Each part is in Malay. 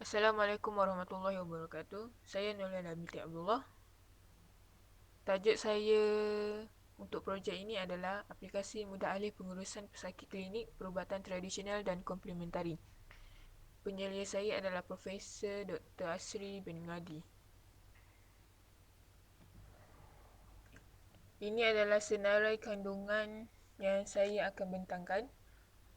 Assalamualaikum warahmatullahi wabarakatuh. Saya Nurul binti Abdullah. Tajuk saya untuk projek ini adalah aplikasi mudah alih pengurusan pesakit klinik, perubatan tradisional dan komplementari. Penyelia saya adalah Profesor Dr. Asri bin Ngadi. Ini adalah senarai kandungan yang saya akan bentangkan.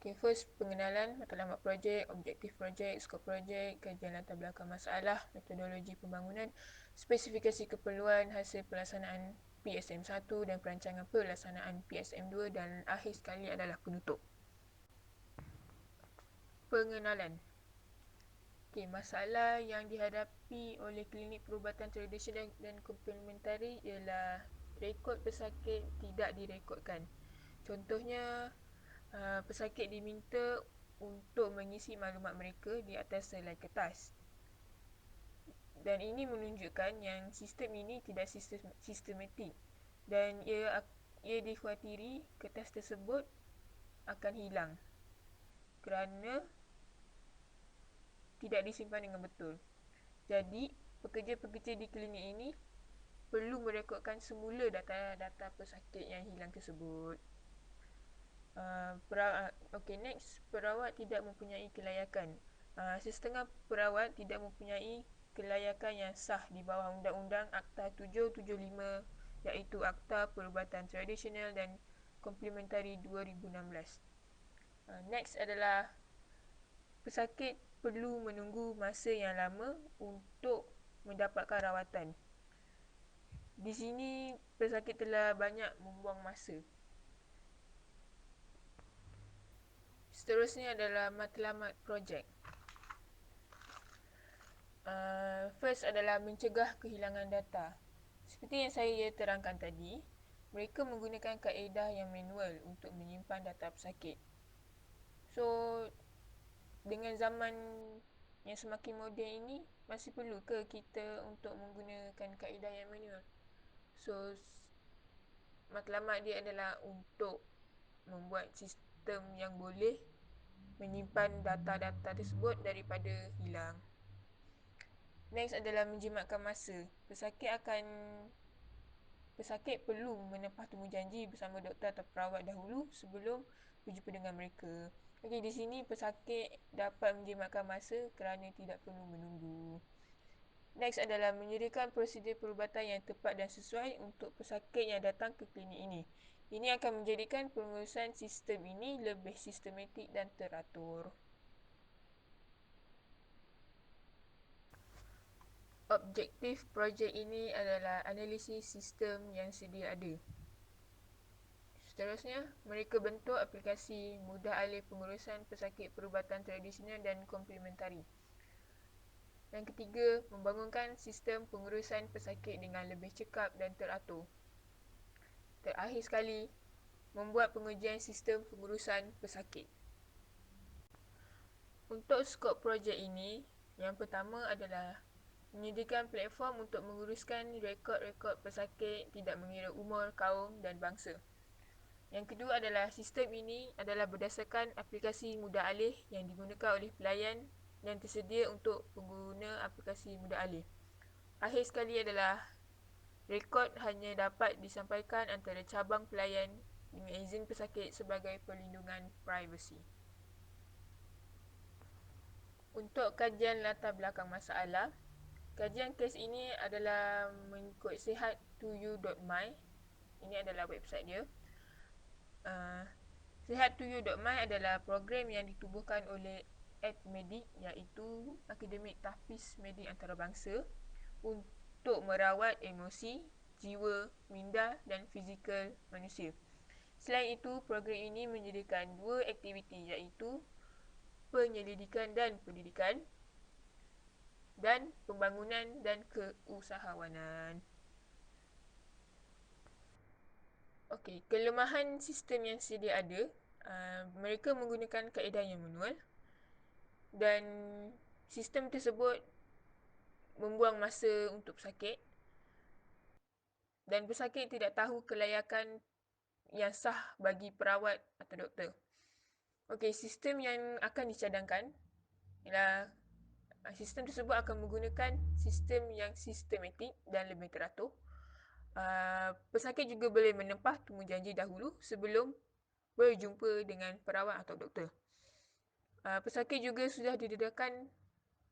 Okay, first pengenalan matlamat projek, objektif projek, skop projek, kajian latar belakang masalah, metodologi pembangunan, spesifikasi keperluan, hasil pelaksanaan PSM1 dan perancangan pelaksanaan PSM2 dan akhir sekali adalah penutup. Pengenalan. Okay, masalah yang dihadapi oleh klinik perubatan tradisional dan komplementari ialah rekod pesakit tidak direkodkan. Contohnya, pesakit diminta untuk mengisi maklumat mereka di atas selai kertas. Dan ini menunjukkan yang sistem ini tidak sistematik dan ia dikhawatiri kertas tersebut akan hilang kerana tidak disimpan dengan betul. Jadi, pekerja-pekerja di klinik ini perlu merekodkan semula data-data pesakit yang hilang tersebut. Okay, next, perawat tidak mempunyai kelayakan. Setengah perawat tidak mempunyai kelayakan yang sah di bawah Undang-Undang Akta 775 iaitu Akta Perubatan Tradisional dan Komplementari 2016. Next adalah pesakit perlu menunggu masa yang lama untuk mendapatkan rawatan. Di sini pesakit telah banyak membuang masa. Seterusnya adalah matlamat projek. First adalah mencegah kehilangan data. Seperti yang saya terangkan tadi, mereka menggunakan kaedah yang manual untuk menyimpan data pesakit. So, dengan zaman yang semakin moden ini, masih perlu ke kita untuk menggunakan kaedah yang manual? So, matlamat dia adalah untuk membuat sistem yang boleh menyimpan data-data tersebut daripada hilang. Next adalah menjimatkan masa. Pesakit perlu menepah temujanji bersama doktor atau perawat dahulu sebelum berjumpa dengan mereka. Okey, di sini pesakit dapat menjimatkan masa kerana tidak perlu menunggu. Next adalah menyediakan prosedur perubatan yang tepat dan sesuai untuk pesakit yang datang ke klinik ini. Ini akan menjadikan pengurusan sistem ini lebih sistematik dan teratur. Objektif projek ini adalah analisis sistem yang sedia ada. Seterusnya, mereka bentuk aplikasi mudah alih pengurusan pesakit perubatan tradisional dan komplementari. Yang ketiga, membangunkan sistem pengurusan pesakit dengan lebih cekap dan teratur. Terakhir sekali, membuat pengujian sistem pengurusan pesakit. Untuk skop projek ini, yang pertama adalah menyediakan platform untuk menguruskan rekod-rekod pesakit tidak mengira umur, kaum dan bangsa. Yang kedua adalah sistem ini adalah berdasarkan aplikasi mudah alih yang digunakan oleh pelayan yang tersedia untuk pengguna aplikasi mudah alih. Akhir sekali adalah rekod hanya dapat disampaikan antara cabang pelayan dengan izin pesakit sebagai perlindungan privasi. Untuk kajian latar belakang masalah, kajian kes ini adalah mengikut sihat2u.my. Ini adalah website dia. Sihat2u.my adalah program yang ditubuhkan oleh AdMedic iaitu Akademik Tahfiz Medik Antarabangsa untuk merawat emosi, jiwa, minda dan fizikal manusia. Selain itu, program ini menyediakan dua aktiviti iaitu penyelidikan dan pendidikan dan pembangunan dan keusahawanan. Okey, kelemahan sistem yang sedia ada, mereka menggunakan kaedah yang manual dan sistem tersebut membuang masa untuk pesakit dan pesakit tidak tahu kelayakan yang sah bagi perawat atau doktor. Okey, sistem yang akan dicadangkan ialah Sistem tersebut akan menggunakan sistem yang sistematik dan lebih teratur. Pesakit juga boleh menempah temujanji dahulu sebelum berjumpa dengan perawat atau doktor. Pesakit juga sudah didedakan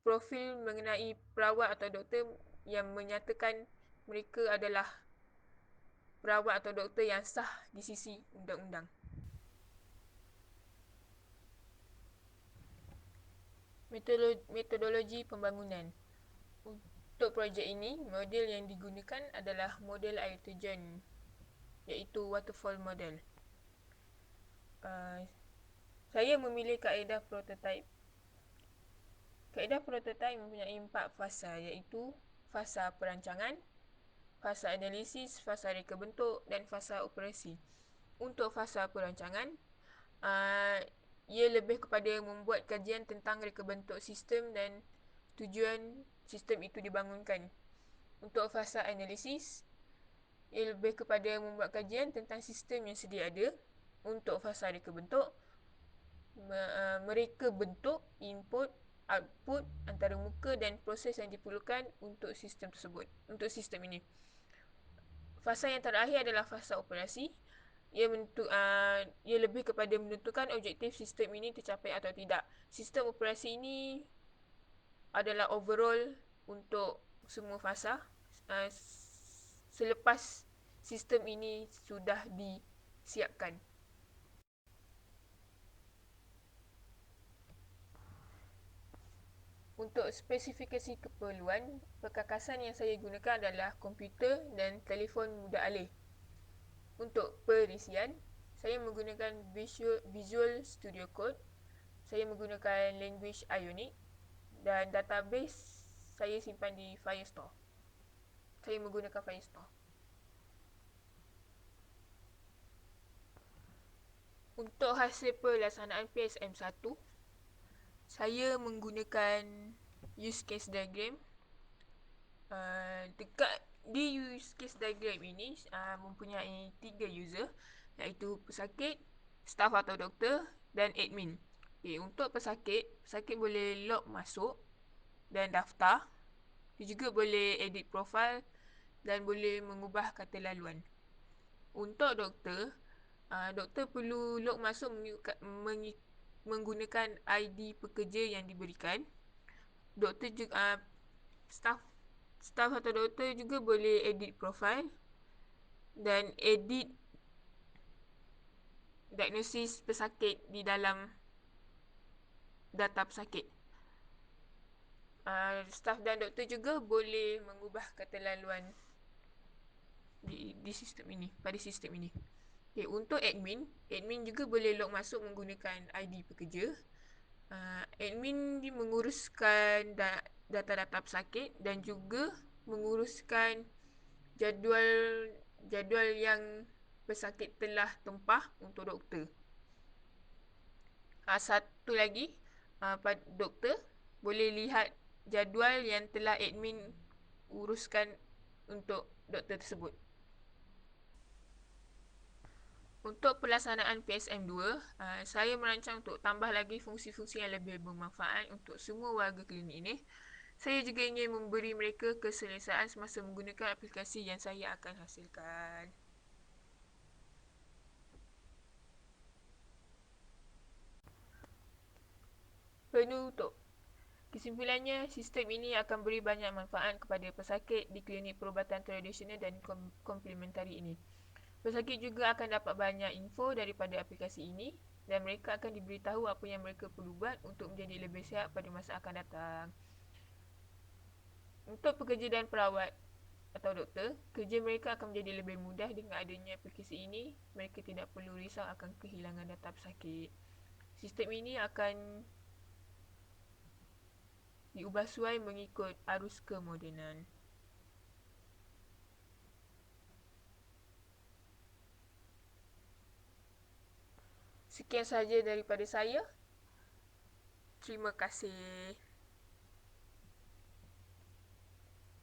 profil mengenai perawat atau doktor yang menyatakan mereka adalah perawat atau doktor yang sah di sisi undang-undang. Metodologi pembangunan. Untuk projek ini, model yang digunakan adalah model air terjun, iaitu waterfall model. Saya memilih kaedah prototype. Kaedah prototype mempunyai 4 fasa, iaitu fasa perancangan, fasa analisis, fasa reka bentuk dan fasa operasi. Untuk fasa perancangan, ia lebih kepada membuat kajian tentang reka bentuk sistem dan tujuan sistem itu dibangunkan. Untuk fasa analisis, ia lebih kepada membuat kajian tentang sistem yang sedia ada. Untuk fasa reka bentuk, mereka bentuk, input, output, antarmuka dan proses yang diperlukan untuk sistem tersebut, untuk sistem ini. Fasa yang terakhir adalah fasa operasi. Ia lebih kepada menentukan objektif sistem ini tercapai atau tidak. Sistem operasi ini adalah overall untuk semua fasa selepas sistem ini sudah disiapkan. Untuk spesifikasi keperluan, perkakasan yang saya gunakan adalah komputer dan telefon mudah alih. Untuk perisian, saya menggunakan Visual Studio Code, saya menggunakan language Ionic dan database saya simpan di Firestore. Saya menggunakan Firestore. Untuk hasil pelaksanaan PSM1, saya menggunakan use case diagram. Dekat di use case diagram ini mempunyai 3 user, iaitu pesakit, staf atau doktor dan admin. Okay, untuk pesakit boleh log masuk dan daftar. Dia juga boleh edit profile dan boleh mengubah kata laluan. Untuk doktor, doktor perlu log masuk menggunakan ID pekerja yang diberikan. Doktor juga staff atau doktor juga boleh edit profile dan edit diagnosis pesakit di dalam data pesakit. Staff dan doktor juga boleh mengubah kata laluan di sistem ini, pada sistem ini. Okay, untuk admin juga boleh log masuk menggunakan ID pekerja. Admin menguruskan data-data pesakit dan juga menguruskan jadual yang pesakit telah tempah untuk doktor. Satu lagi, doktor boleh lihat jadual yang telah admin uruskan untuk doktor tersebut. Untuk pelaksanaan PSM2, saya merancang untuk tambah lagi fungsi-fungsi yang lebih bermanfaat untuk semua warga klinik ini. Saya juga ingin memberi mereka keselesaan semasa menggunakan aplikasi yang saya akan hasilkan. Penutup. Kesimpulannya, sistem ini akan beri banyak manfaat kepada pesakit di klinik perubatan tradisional dan komplementari ini. Pesakit juga akan dapat banyak info daripada aplikasi ini dan mereka akan diberitahu apa yang mereka perlu buat untuk menjadi lebih sihat pada masa akan datang. Untuk pekerja dan perawat atau doktor, kerja mereka akan menjadi lebih mudah dengan adanya aplikasi ini. Mereka tidak perlu risau akan kehilangan data pesakit. Sistem ini akan diubah suai mengikut arus kemodenan. Sekian sahaja daripada saya. Terima kasih.